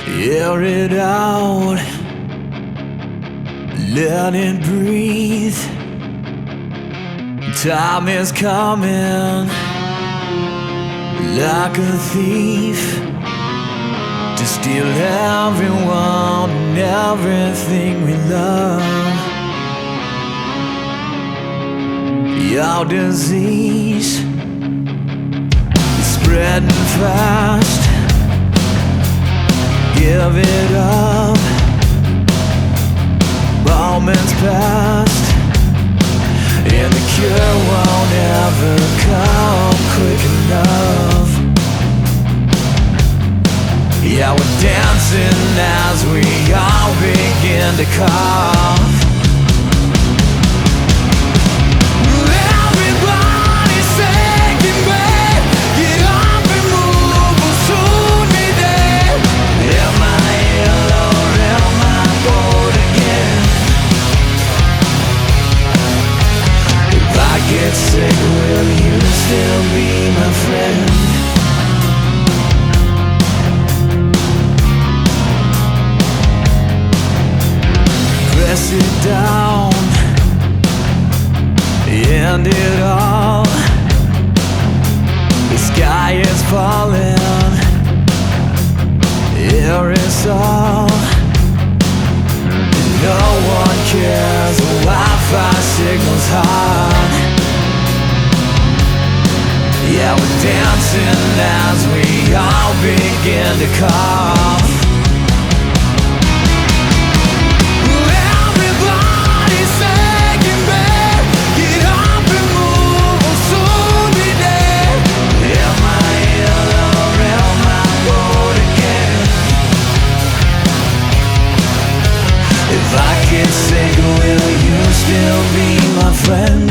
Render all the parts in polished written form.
Air it out, let it breathe. Time is coming like a thief to steal everyone and everything we love. Your disease is spreading fast. Give it up. Moments past, and the cure won't ever come quick enough. Yeah, we're dancing as we all begin to cough. Get sick, will you still be my friend? Press it down, end it all. The sky is falling, air is all. No one cares, the Wi-Fi signal's hot. Yeah, we're dancing as we all begin to cough. Everybody's saying, babe, get up and move, we'll soon be dead. Am I ill or am I bored again? If I get sick, will you still be my friend?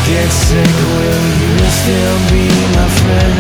Get sick, will you still be my friend?